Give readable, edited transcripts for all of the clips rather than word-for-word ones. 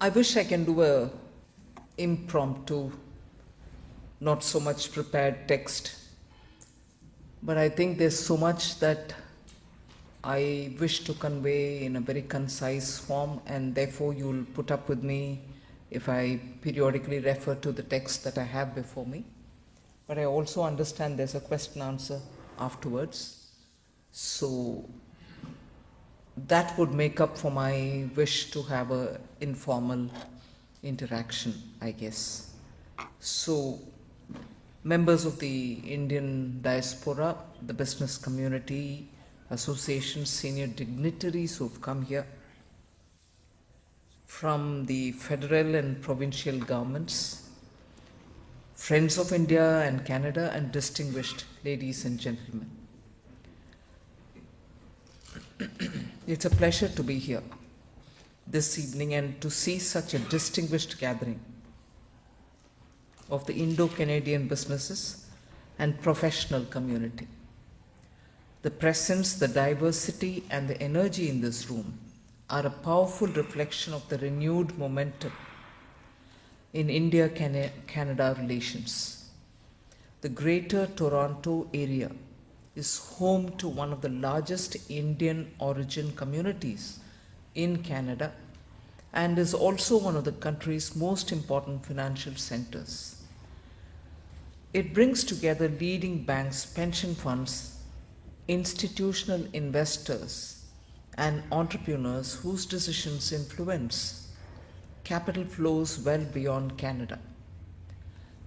I wish I can do a impromptu, not so much prepared text, but I think there's so much that I wish to convey in a very concise form, and therefore you'll put up with me if I periodically refer to the text that I have before me. But I also understand there's a question answer afterwards. So that would make up for my wish to have a informal interaction, I guess. So members of the Indian diaspora, the business community, associations, senior dignitaries who've come here from the federal and provincial governments, friends of India and Canada, and distinguished ladies and gentlemen. It's a pleasure to be here this evening and to see such a distinguished gathering of the Indo-Canadian businesses and professional community. The presence, the diversity, and the energy in this room are a powerful reflection of the renewed momentum in India-Canada relations. The Greater Toronto area is home to one of the largest Indian origin communities in Canada and is also one of the country's most important financial centers. It brings together leading banks, pension funds, institutional investors, and entrepreneurs whose decisions influence capital flows well beyond Canada.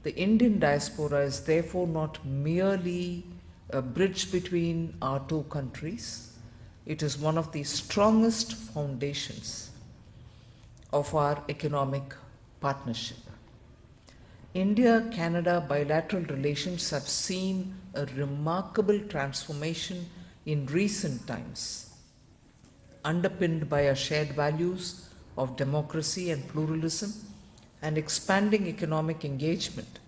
The Indian diaspora is therefore not merely a bridge between our two countries. It is one of the strongest foundations of our economic partnership. India-Canada bilateral relations have seen a remarkable transformation in recent times, underpinned by our shared values of democracy and pluralism and expanding economic engagement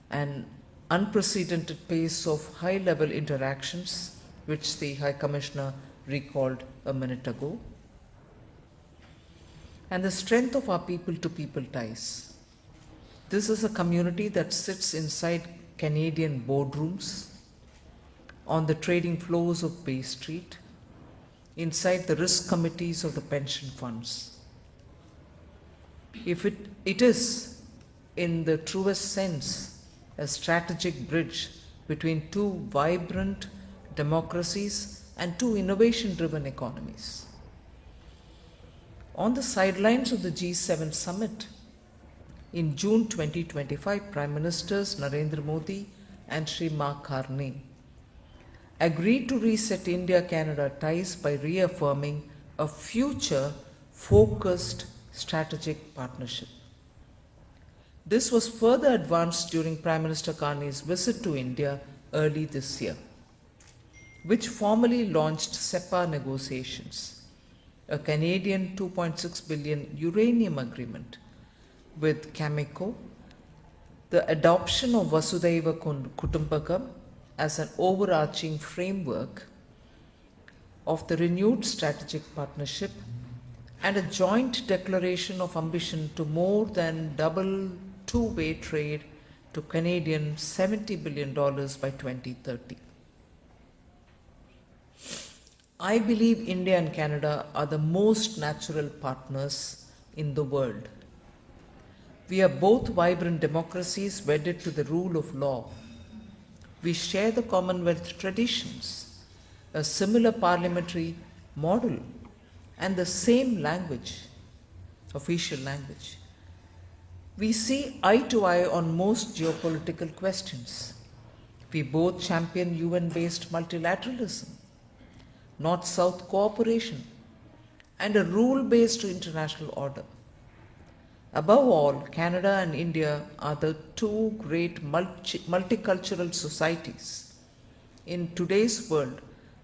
and unprecedented pace of high-level interactions, which the High Commissioner recalled a minute ago, and the strength of our people-to-people ties. This is a community that sits inside Canadian boardrooms, on the trading floors of Bay Street, inside the risk committees of the pension funds. If it is, in the truest sense, a strategic bridge between two vibrant democracies and two innovation-driven economies. On the sidelines of the G7 summit, in June 2025, Prime Ministers Narendra Modi and Sri Mark Carney agreed to reset India-Canada ties by reaffirming a future-focused strategic partnership. This was further advanced during Prime Minister Carney's visit to India early this year, which formally launched SEPA negotiations, a Canadian $2.6 billion uranium agreement with Cameco, the adoption of Vasudhaiva Kutumbakam as an overarching framework of the renewed strategic partnership, and a joint declaration of ambition to more than double two-way trade to Canadian $70 billion by 2030. I believe India and Canada are the most natural partners in the world. We are both vibrant democracies wedded to the rule of law. We share the Commonwealth traditions, a similar parliamentary model, and the same language, official language. We see eye to eye on most geopolitical questions. We both champion UN-based multilateralism, North-South cooperation, and a rule-based international order. Above all, Canada and India are the two great multicultural societies in today's world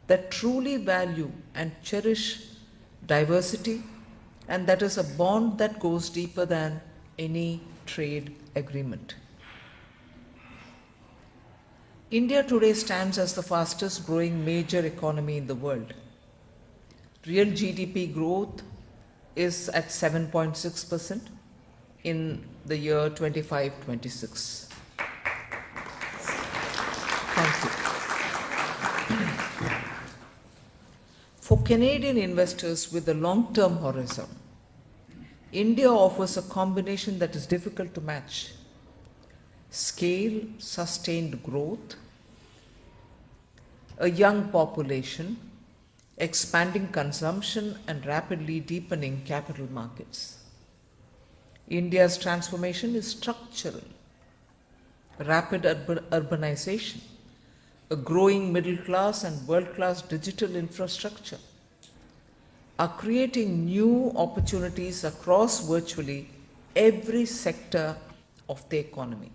that truly value and cherish diversity, and that is a bond that goes deeper than any trade agreement. India today stands as the fastest growing major economy in the world. Real GDP growth is at 7.6% in the year 25-26. Thank you. For Canadian investors with a long-term horizon, India offers a combination that is difficult to match: scale, sustained growth, a young population, expanding consumption, and rapidly deepening capital markets. India's transformation is structural. Rapid urbanization, a growing middle class, and world-class digital infrastructure are creating new opportunities across virtually every sector of the economy.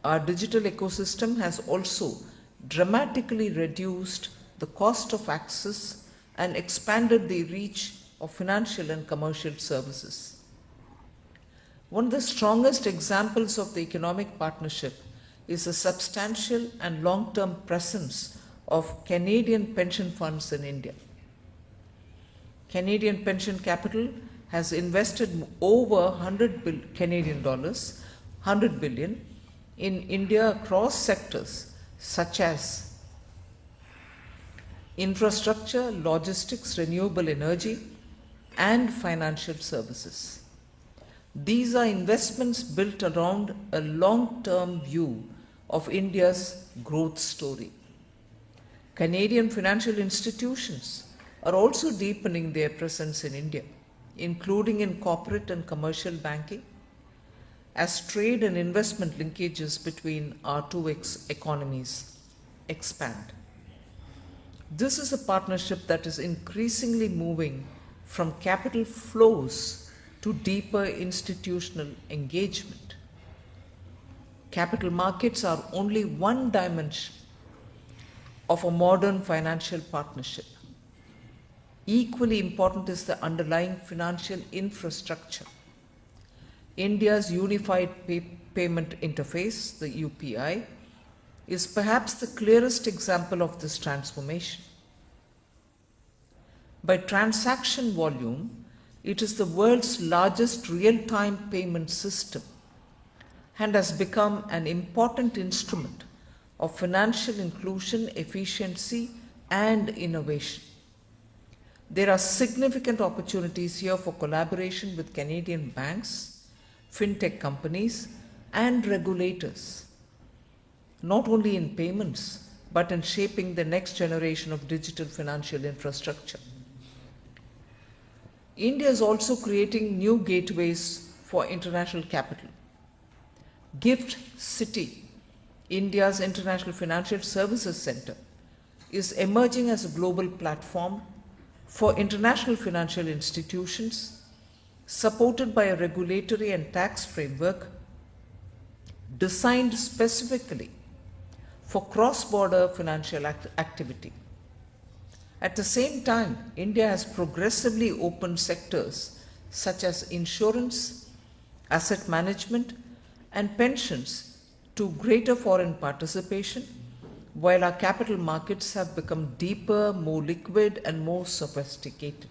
Our digital ecosystem has also dramatically reduced the cost of access and expanded the reach of financial and commercial services. One of the strongest examples of the economic partnership is the substantial and long-term presence of Canadian pension funds in India. Canadian Pension Capital has invested over 100 Canadian dollars, 100 billion, in India across sectors such as infrastructure, logistics, renewable energy, and financial services. These are investments built around a long-term view of India's growth story. Canadian financial institutions are also deepening their presence in India, including in corporate and commercial banking, as trade and investment linkages between our two economies expand. This is a partnership that is increasingly moving from capital flows to deeper institutional engagement. Capital markets are only one dimension of a modern financial partnership. Equally important is the underlying financial infrastructure. India's Unified Payment Interface, the UPI, is perhaps the clearest example of this transformation. By transaction volume, it is the world's largest real-time payment system and has become an important instrument of financial inclusion, efficiency, and innovation. There are significant opportunities here for collaboration with Canadian banks, fintech companies, and regulators, not only in payments, but in shaping the next generation of digital financial infrastructure. India is also creating new gateways for international capital. GIFT City, India's International Financial Services Center, is emerging as a global platform for international financial institutions, supported by a regulatory and tax framework designed specifically for cross-border financial activity. At the same time, India has progressively opened sectors such as insurance, asset management, and pensions to greater foreign participation, while our capital markets have become deeper, more liquid, and more sophisticated.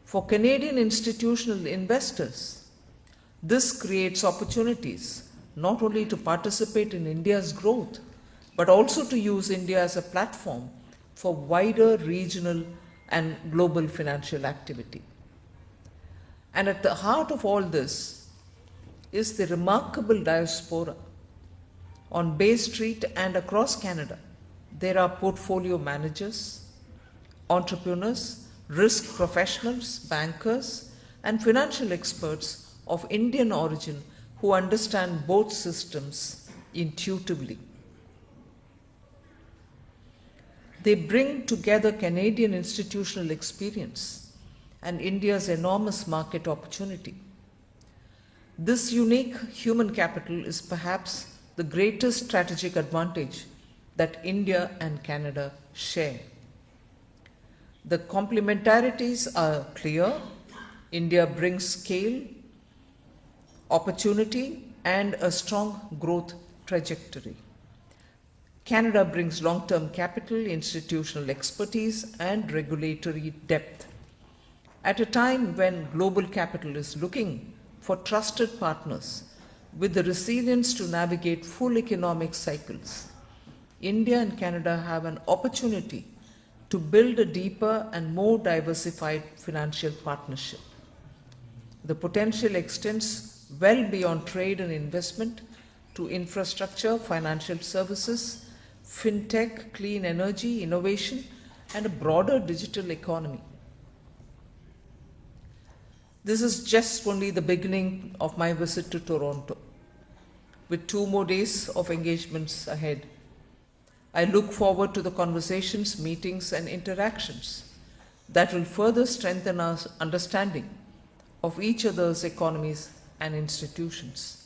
For Canadian institutional investors, this creates opportunities not only to participate in India's growth, but also to use India as a platform for wider regional and global financial activity. And at the heart of all this is the remarkable diaspora. On Bay Street and across Canada, there are portfolio managers, entrepreneurs, risk professionals, bankers, and financial experts of Indian origin who understand both systems intuitively. They bring together Canadian institutional experience and India's enormous market opportunity. This unique human capital is perhaps the greatest strategic advantage that India and Canada share. The complementarities are clear. India brings scale, opportunity, and a strong growth trajectory. Canada brings long-term capital, institutional expertise, and regulatory depth. At a time when global capital is looking for trusted partners with the resilience to navigate full economic cycles, India and Canada have an opportunity to build a deeper and more diversified financial partnership. The potential extends well beyond trade and investment to infrastructure, financial services, fintech, clean energy, innovation, and a broader digital economy. This is just only the beginning of my visit to Toronto, with 2 more days of engagements ahead. I look forward to the conversations, meetings, and interactions that will further strengthen our understanding of each other's economies and institutions.